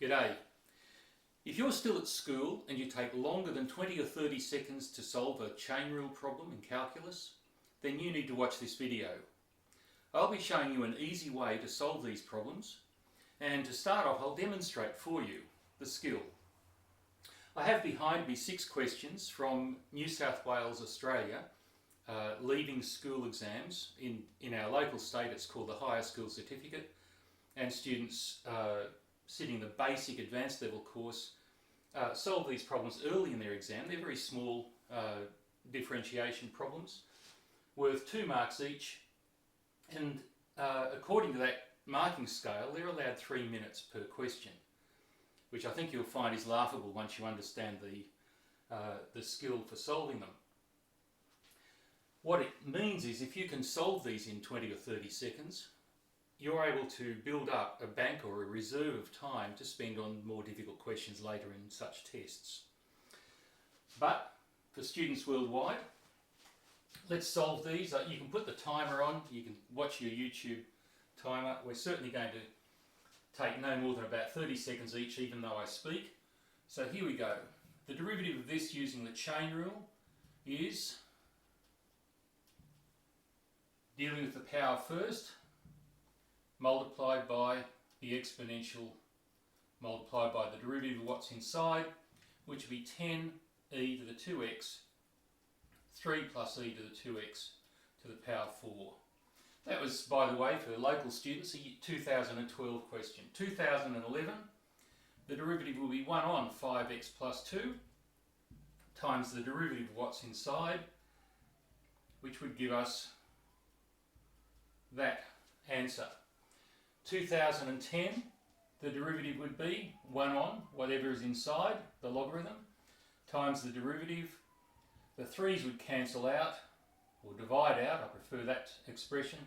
G'day. If you're still at school and you take longer than 20 or 30 seconds to solve a chain rule problem in calculus, then you need to watch this video. I'll be showing you an easy way to solve these problems, and to start off I'll demonstrate for you the skill. I have behind me 6 questions from New South Wales, Australia, leaving school exams. In our local state it's called the Higher School Certificate, and students sitting the basic advanced level course solve these problems early in their exam. They're very small differentiation problems worth 2 marks each, and according to that marking scale they're allowed 3 minutes per question, which I think you'll find is laughable once you understand the skill for solving them. What it means is if you can solve these in 20 or 30 seconds, you're able to build up a bank or a reserve of time to spend on more difficult questions later in such tests. But for students worldwide, let's solve these. You can put the timer on, you can watch your YouTube timer. We're certainly going to take no more than about 30 seconds each, even though I speak. So here we go. The derivative of this using the chain rule is dealing with the power first, multiplied by the exponential multiplied by the derivative of what's inside, which will be 10e to the 2x, 3 plus e to the 2x to the power 4. That was, by the way, for local students, a 2012 question. 2011, the derivative will be 1 on 5x plus 2 times the derivative of what's inside, which would give us that answer. 2010, the derivative would be 1 on whatever is inside, the logarithm, times the derivative. The 3's would cancel out, or divide out, I prefer that expression,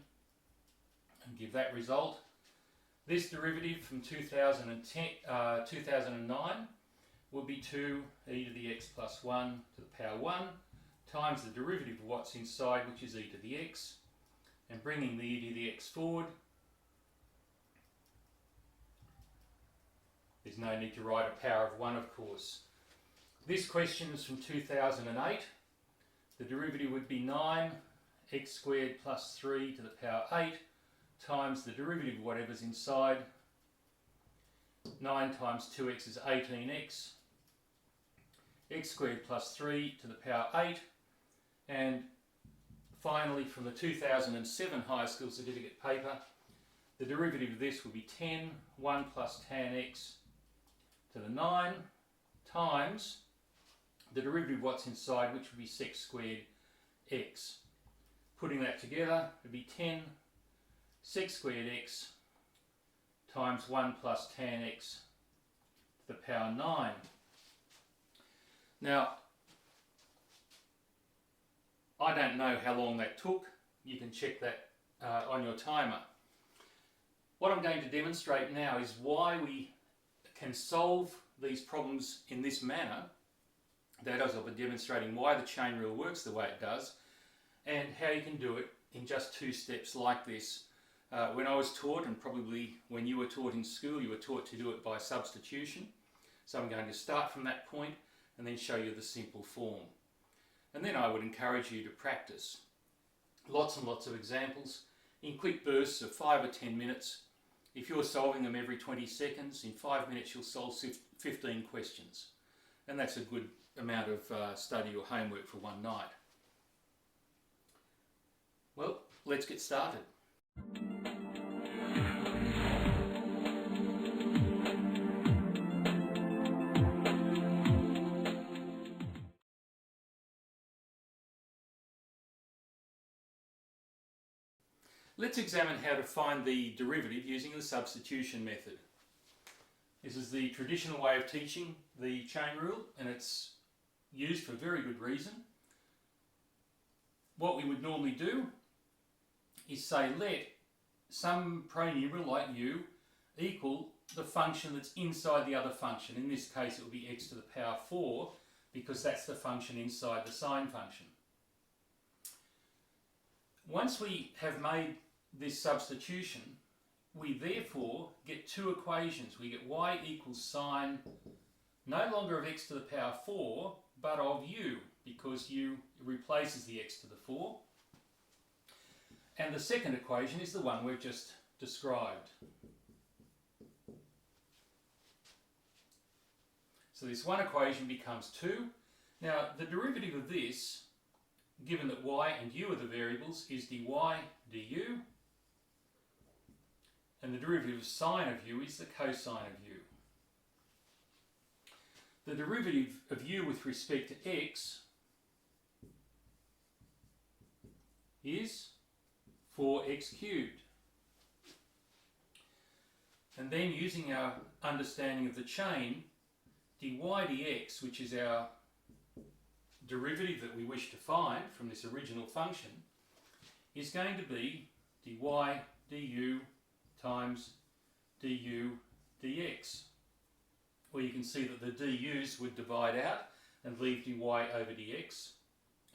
and give that result. This derivative from 2009 will be 2e to the x plus 1 to the power 1 times the derivative of what's inside, which is e to the x, and bringing the e to the x forward. There's no need to write a power of 1, of course. This question is from 2008. The derivative would be 9x squared plus 3 to the power 8 times the derivative of whatever's inside. 9 times 2x is 18x. X squared plus 3 to the power 8. And finally, from the 2007 High School Certificate paper, the derivative of this would be 10, 1 plus tan x to the 9 times the derivative of what's inside, which would be sec squared x. Putting that together, it would be 10 sec squared x times 1 plus tan x to the power 9. Now, I don't know how long that took. You can check that on your timer. What I'm going to demonstrate now is why we can solve these problems in this manner. That is, I'll be demonstrating why the chain rule works the way it does, and how you can do it in just 2 steps like this. When I was taught, and probably when you were taught in school, you were taught to do it by substitution. So I'm going to start from that point and then show you the simple form. And then I would encourage you to practice. Lots and lots of examples in quick bursts of 5 or 10 minutes. If you're solving them every 20 seconds, in 5 minutes you'll solve 15 questions. And that's a good amount of study or homework for one night. Well, let's get started. Let's examine how to find the derivative using the substitution method. This is the traditional way of teaching the chain rule, and it's used for very good reason. What we would normally do is say, let some pronumeral like u equal the function that's inside the other function. In this case it will be x to the power 4, because that's the function inside the sine function. Once we have made this substitution, we therefore get two equations. We get y equals sine no longer of x to the power 4, but of u, because u replaces the x to the 4. And the second equation is the one we've just described. So this one equation becomes 2. Now the derivative of this, given that y and u are the variables, is dy du, and the derivative of sine of u is the cosine of u. The derivative of u with respect to x is 4x cubed. And then, using our understanding of the chain, dy dx, which is our derivative that we wish to find from this original function, is going to be dy du times du dx. Well, you can see that the du's would divide out and leave dy over dx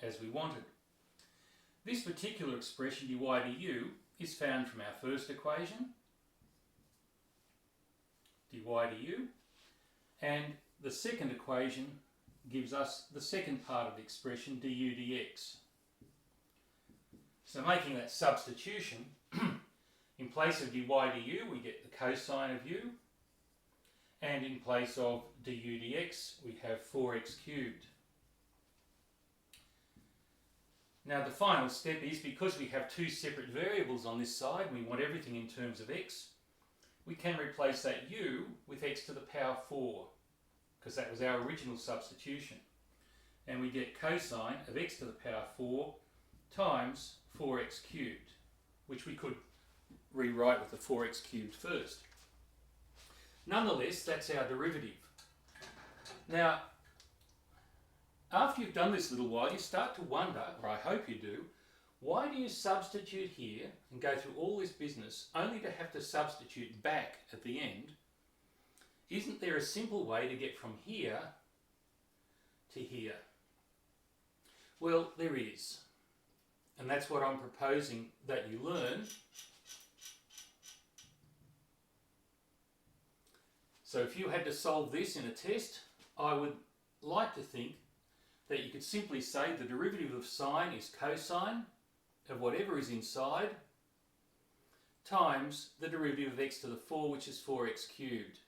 as we wanted. This particular expression, dy du, is found from our first equation, dy du, and the second equation gives us the second part of the expression, du dx. So making that substitution, in place of dy du we get the cosine of u, and in place of du dx we have 4x cubed. Now the final step is, because we have two separate variables on this side and we want everything in terms of x, we can replace that u with x to the power 4, because that was our original substitution. And we get cosine of x to the power 4 times 4x cubed, which we could rewrite with the 4x cubed first. Nonetheless, that's our derivative. Now, after you've done this a little while, you start to wonder, or I hope you do, why do you substitute here and go through all this business only to have to substitute back at the end? Isn't there a simple way to get from here to here? Well, there is. And that's what I'm proposing that you learn. So if you had to solve this in a test, I would like to think that you could simply say the derivative of sine is cosine of whatever is inside times the derivative of x to the 4, which is 4x cubed.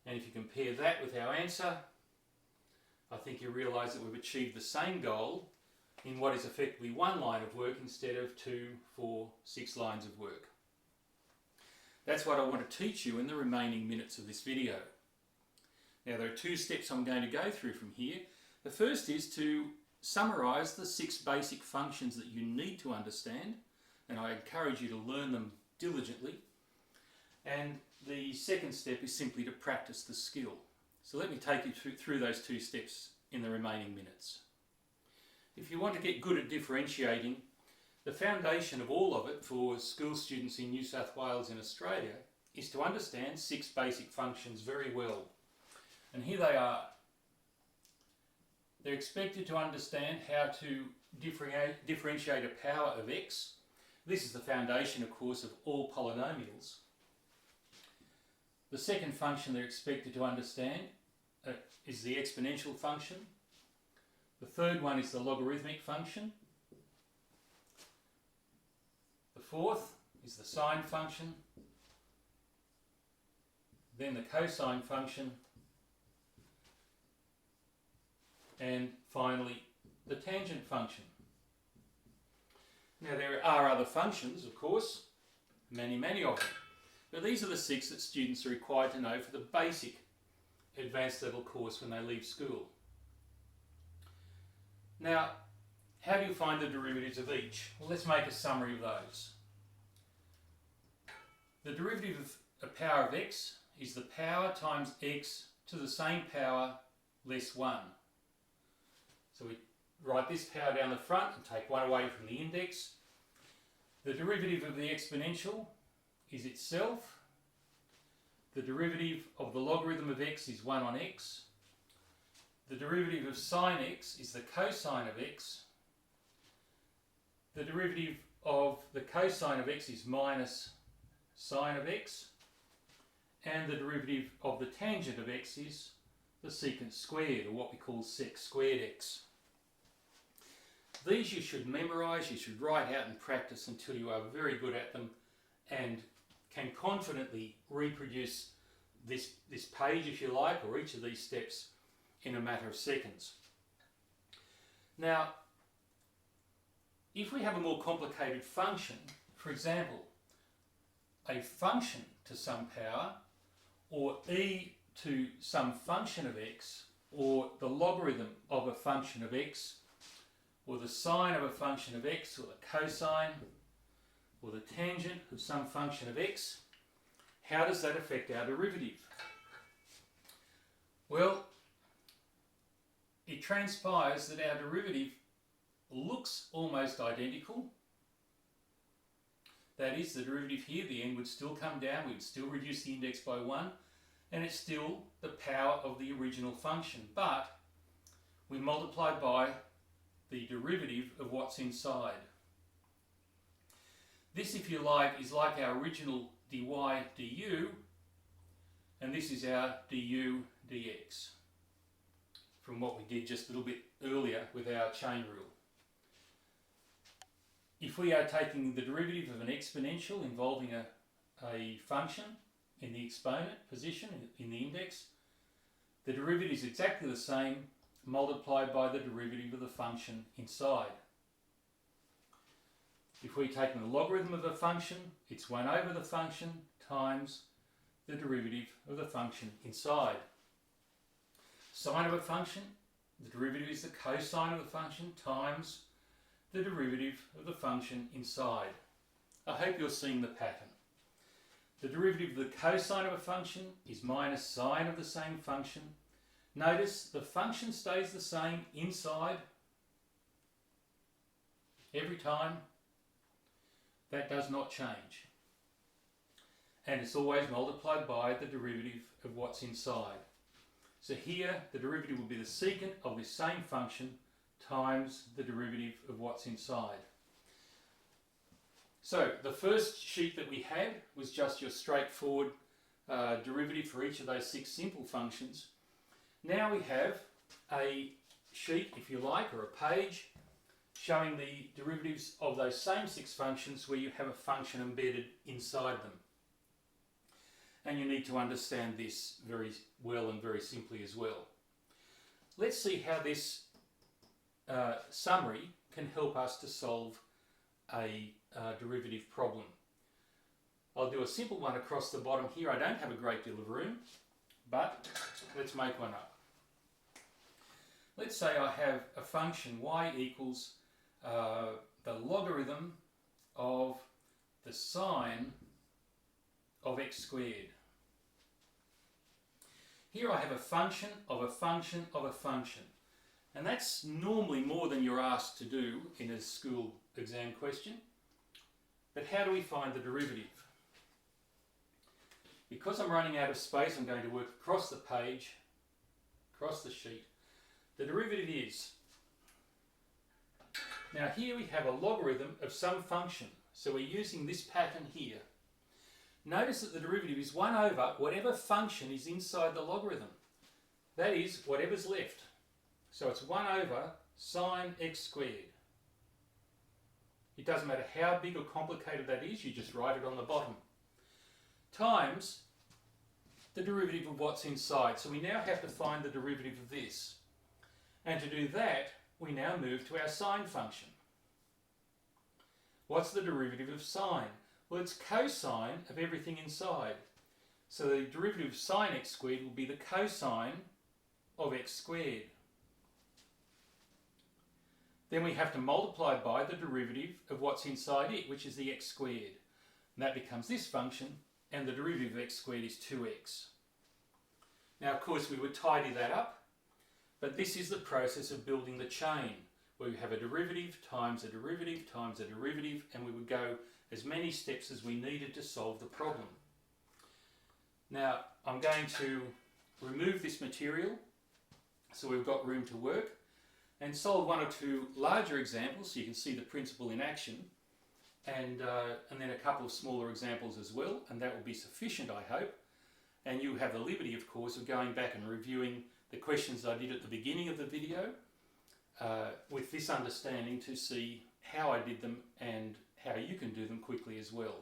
And if you compare that with our answer, I think you realise that we've achieved the same goal in what is effectively one line of work instead of 2, 4, 6 lines of work. That's what I want to teach you in the remaining minutes of this video. Now there are two steps I'm going to go through from here. The first is to summarise the 6 basic functions that you need to understand, and I encourage you to learn them diligently. And the second step is simply to practice the skill. So let me take you through those 2 steps in the remaining minutes. If you want to get good at differentiating, the foundation of all of it for school students in New South Wales and Australia is to understand 6 basic functions very well. And here they are. They're expected to understand how to differentiate a power of x. This is the foundation, of course, of all polynomials. The second function they're expected to understand is the exponential function. The third one is the logarithmic function. The fourth is the sine function. Then the cosine function. And finally, the tangent function. Now there are other functions, of course, many of them. But these are the 6 that students are required to know for the basic advanced level course when they leave school. Now, how do you find the derivatives of each? Well, let's make a summary of those. The derivative of a power of x is the power times x to the same power less 1. So we write this power down the front and take 1 away from the index. The derivative of the exponential is itself. The derivative of the logarithm of x is 1 on x. The derivative of sine x is the cosine of x. The derivative of the cosine of x is minus sine of x, and the derivative of the tangent of x is the secant squared, or what we call sec squared x. These you should memorise, you should write out and practice until you are very good at them and can confidently reproduce this page, if you like, or each of these steps in a matter of seconds. Now, if we have a more complicated function, for example, a function to some power, or e to some function of x, or the logarithm of a function of x, or the sine of a function of x, or the cosine, or the tangent of some function of x, how does that affect our derivative? Well, it transpires that our derivative looks almost identical. That is, the derivative here, the n would still come down, we would still reduce the index by 1, and it's still the power of the original function, but we multiply by the derivative of what's inside. This, if you like, is like our original dy du, and this is our du dx, from what we did just a little bit earlier with our chain rule. If we are taking the derivative of an exponential involving a function in the exponent position, in the index, the derivative is exactly the same multiplied by the derivative of the function inside. If we're taking the logarithm of a function, it's 1 over the function times the derivative of the function inside. Sine of a function, the derivative is the cosine of the function times the derivative of the function inside. I hope you're seeing the pattern. The derivative of the cosine of a function is minus sine of the same function. Notice the function stays the same inside every time. That does not change. And it's always multiplied by the derivative of what's inside. So here the derivative will be the secant of this same function times the derivative of what's inside. So the first sheet that we had was just your straightforward derivative for each of those 6 simple functions. Now we have a sheet, if you like, or a page showing the derivatives of those same 6 functions where you have a function embedded inside them. And you need to understand this very well and very simply as well. Let's see how this summary can help us to solve a derivative problem. I'll do a simple one across the bottom here. I don't have a great deal of room, but let's make one up. Let's say I have a function y equals the logarithm of the sine of x squared. Here I have a function of a function of a function. And that's normally more than you're asked to do in a school exam question. But how do we find the derivative? Because I'm running out of space, I'm going to work across the page, across the sheet. The derivative is, now here we have a logarithm of some function. So we're using this pattern here. Notice that the derivative is 1 over whatever function is inside the logarithm. That is, whatever's left. So it's 1 over sine x squared. It doesn't matter how big or complicated that is, you just write it on the bottom. Times the derivative of what's inside. So we now have to find the derivative of this. And to do that, we now move to our sine function. What's the derivative of sine? Well, it's cosine of everything inside. So the derivative of sine x squared will be the cosine of x squared. Then we have to multiply by the derivative of what's inside it, which is the x squared. And that becomes this function, and the derivative of x squared is 2x. Now, of course, we would tidy that up, but this is the process of building the chain, where we have a derivative times a derivative times a derivative, and we would go as many steps as we needed to solve the problem. Now, I'm going to remove this material, so we've got room to work, and solve 1 or 2 larger examples so you can see the principle in action. and then a couple of smaller examples as well, and that will be sufficient, I hope. And you have the liberty, of course, of going back and reviewing the questions I did at the beginning of the video with this understanding to see how I did them and how you can do them quickly as well.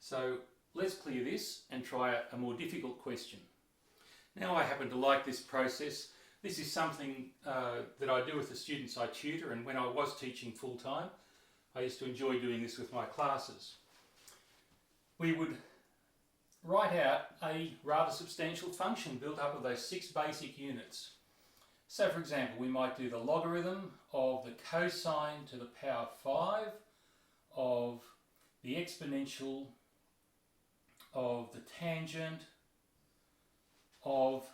So let's clear this and try a more difficult question. Now, I happen to like this process. This is something that I do with the students I tutor, and when I was teaching full-time, I used to enjoy doing this with my classes. We would write out a rather substantial function built up of those 6 basic units. So for example, we might do the logarithm of the cosine to the power 5 of the exponential of the tangent of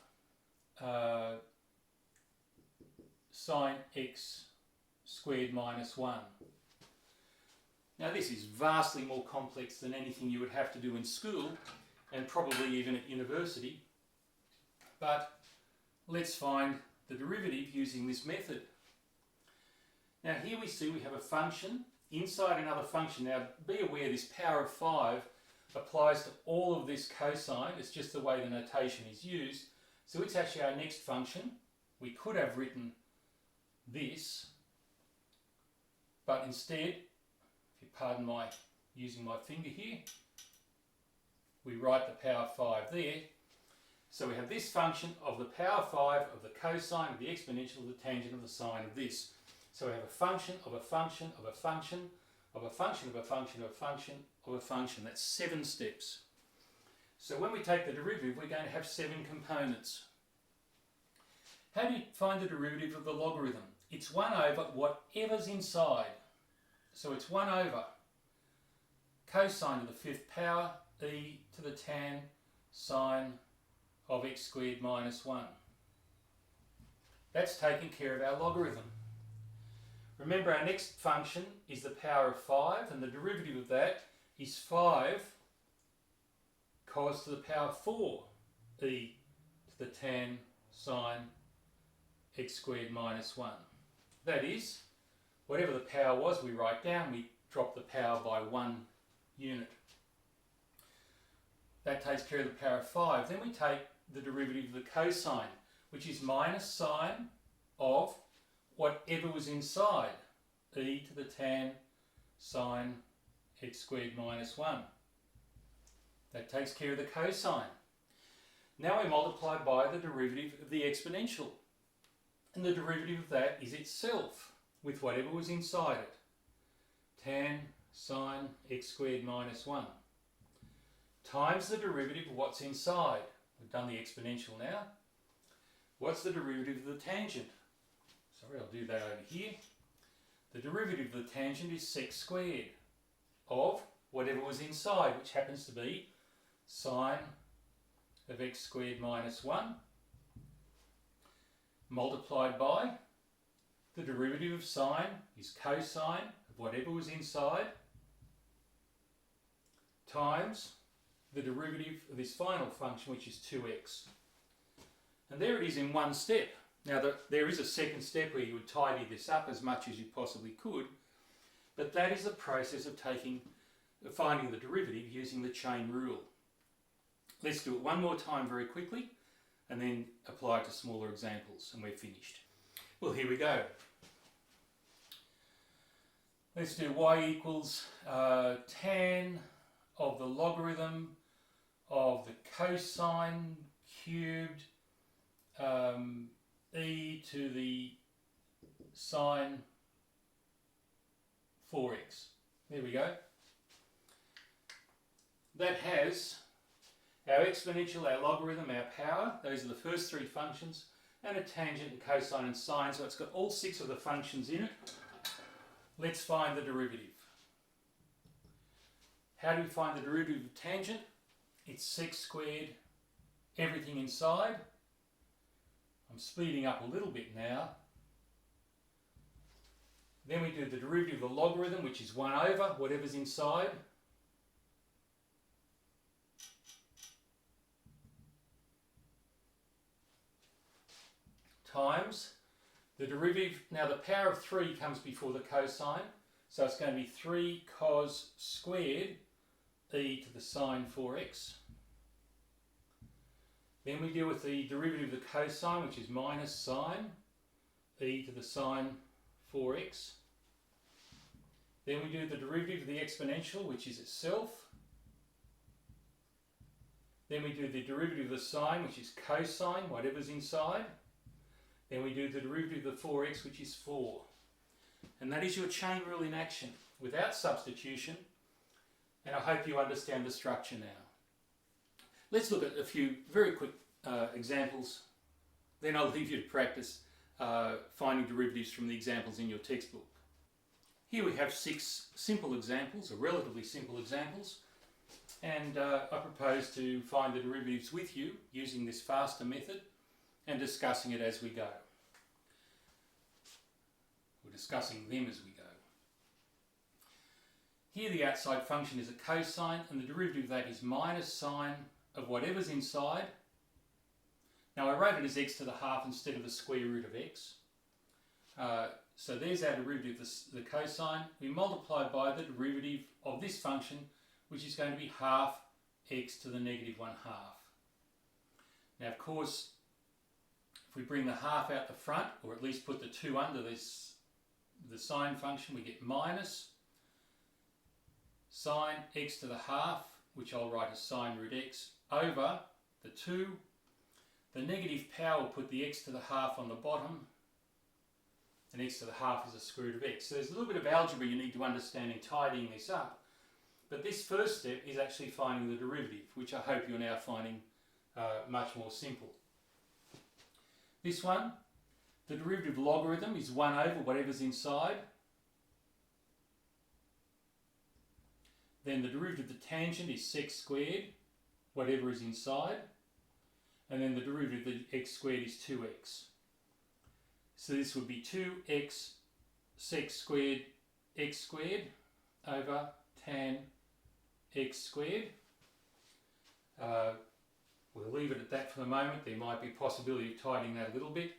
sine x squared minus 1. Now this is vastly more complex than anything you would have to do in school and probably even at university, but let's find the derivative using this method. Now here we see we have a function inside another function. Now be aware this power of 5 applies to all of this cosine. It's just the way the notation is used. So it's actually our next function. We could have written this, but instead, if you pardon my using my finger here, we write the power 5 there. So we have this function of the power 5 of the cosine of the exponential of the tangent of the sine of this. So we have a function of a function of a function of a function of a function of a function of a function. That's 7 steps. So when we take the derivative, we're going to have 7 components. How do you find the derivative of the logarithm? It's 1 over whatever's inside. So it's 1 over cosine to the 5th power e to the tan sine of x squared minus 1. That's taking care of our logarithm. Remember, our next function is the power of 5, and the derivative of that is 5 cos to the power 4 e to the tan sine x squared minus 1. That is, whatever the power was we write down, we drop the power by 1 unit. That takes care of the power of 5. Then we take the derivative of the cosine, which is minus sine of whatever was inside, e to the tan sine x squared minus 1. That takes care of the cosine. Now we multiply by the derivative of the exponential. And the derivative of that is itself, with whatever was inside it. Tan sine x squared minus 1. Times the derivative of what's inside. We've done the exponential now. What's the derivative of the tangent? Sorry, I'll do that over here. The derivative of the tangent is sec squared of whatever was inside, which happens to be sine of x squared minus 1, multiplied by the derivative of sine is cosine of whatever was inside, times the derivative of this final function, which is 2x. And there it is in one step. Now there is a second step where you would tidy this up as much as you possibly could, but that is the process of finding the derivative using the chain rule. Let's do it one more time very quickly and then apply it to smaller examples and we're finished. Well, here we go. Let's do y equals tan of the logarithm of the cosine cubed e to the sine 4x. There we go. That has our exponential, our logarithm, our power. Those are the first 3 functions, and a tangent and cosine and sine. So it's got all 6 of the functions in it. Let's find the derivative. How do we find the derivative of tangent? It's sec squared, everything inside. I'm speeding up a little bit now. Then we do the derivative of the logarithm, which is 1 over whatever's inside. Times the derivative. Now the power of 3 comes before the cosine, So it's going to be 3 cos squared e to the sine 4x. Then we deal with the derivative of the cosine, which is minus sine e to the sine 4x. Then we do the derivative of the exponential, which is itself. Then we do the derivative of the sine, which is cosine, whatever's inside. Then we do the derivative of the 4x, which is 4. And that is your chain rule in action, without substitution. And I hope you understand the structure now. Let's look at a few very quick examples. Then I'll leave you to practice finding derivatives from the examples in your textbook. Here we have 6 simple examples, or relatively simple examples. And I propose to find the derivatives with you using this faster method and discussing it as we go. We're discussing them as we go. Here the outside function is a cosine, and the derivative of that is minus sine of whatever's inside. Now I wrote it as x to the half instead of the square root of x. So there's our derivative of the cosine. We multiply by the derivative of this function, which is going to be half x to the negative 1/2. Now of course, if we bring the half out the front, or at least put the 2 under this, the sine function, we get minus sine x to the half, which I'll write as sine root x, over the 2. The negative power will put the x to the half on the bottom, and x to the half is the square root of x. So there's a little bit of algebra you need to understand in tidying this up. But this first step is actually finding the derivative, which I hope you're now finding much more simple. This one, the derivative logarithm is 1 over whatever's inside. Then the derivative of the tangent is sec squared, whatever is inside. And then the derivative of the x squared is 2x. So this would be 2x sec squared x squared over tan x squared. We'll leave it at that for the moment. There might be a possibility of tidying that a little bit.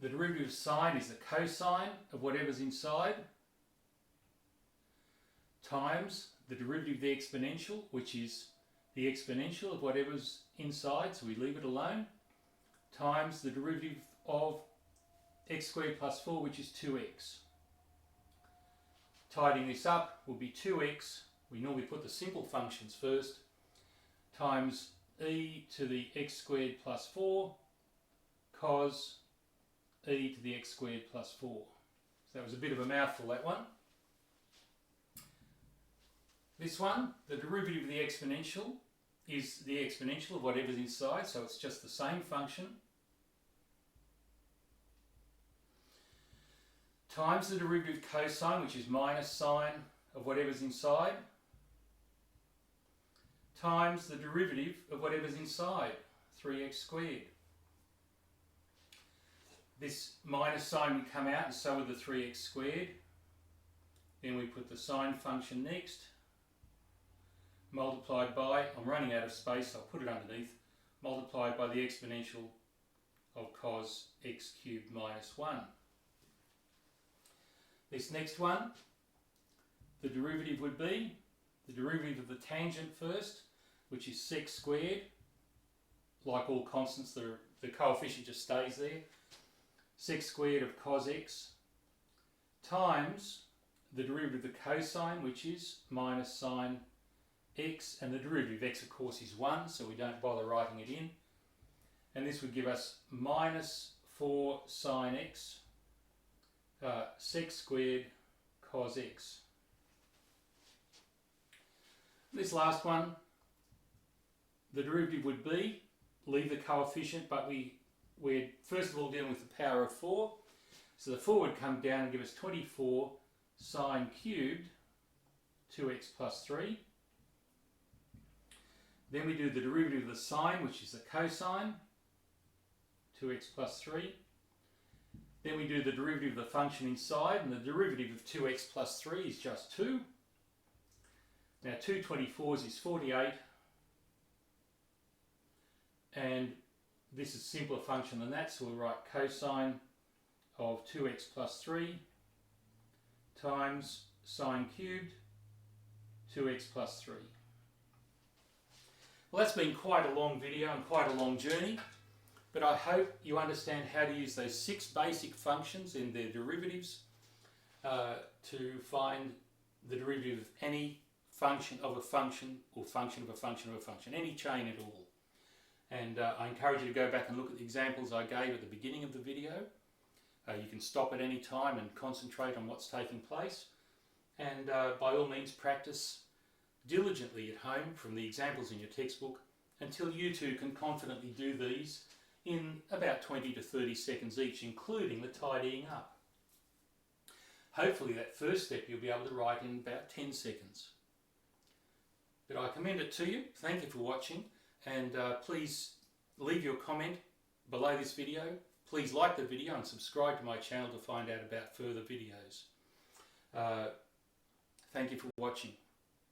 The derivative of sine is the cosine of whatever's inside, times the derivative of the exponential, which is the exponential of whatever's inside, so we leave it alone, times the derivative of x squared plus 4, which is 2x. Tidying this up will be 2x, we normally put the simple functions first, times e to the x squared plus 4 cos e to the x squared plus 4. So that was a bit of a mouthful, that one. This one, the derivative of the exponential is the exponential of whatever's inside, so it's just the same function, times the derivative of cosine, which is minus sine of whatever's inside, times the derivative of whatever's inside, 3x squared. This minus sign would come out, and so would the 3x squared. Then we put the sine function next, multiplied by, I'm running out of space, I'll put it underneath, multiplied by the exponential of cos x cubed minus 1. This next one, the derivative would be the derivative of the tangent first, which is sec squared. Like all constants, the coefficient just stays there. Sec squared of cos x times the derivative of the cosine, which is minus sine x, and the derivative of x of course is 1, so we don't bother writing it in. And this would give us minus 4 sine x sec squared cos x. This last one, the derivative would be, leave the coefficient, but we're first of all dealing with the power of 4. So the 4 would come down and give us 24 sine cubed 2x plus 3. Then we do the derivative of the sine, which is the cosine, 2x plus 3. Then we do the derivative of the function inside, and the derivative of 2x plus 3 is just 2. Now 2 24s is 48. And this is a simpler function than that, so we'll write cosine of 2x plus 3 times sine cubed 2x plus 3. Well, that's been quite a long video and quite a long journey, but I hope you understand how to use those 6 basic functions and their derivatives to find the derivative of any function of a function or function of a function of a function, any chain at all. And I encourage you to go back and look at the examples I gave at the beginning of the video. You can stop at any time and concentrate on what's taking place. And by all means practice diligently at home from the examples in your textbook until you too can confidently do these in about 20 to 30 seconds each, including the tidying up. Hopefully that first step you'll be able to write in about 10 seconds. But I commend it to you. Thank you for watching, and please leave your comment below this video. Please like the video and subscribe to my channel to find out about further videos. Thank you for watching.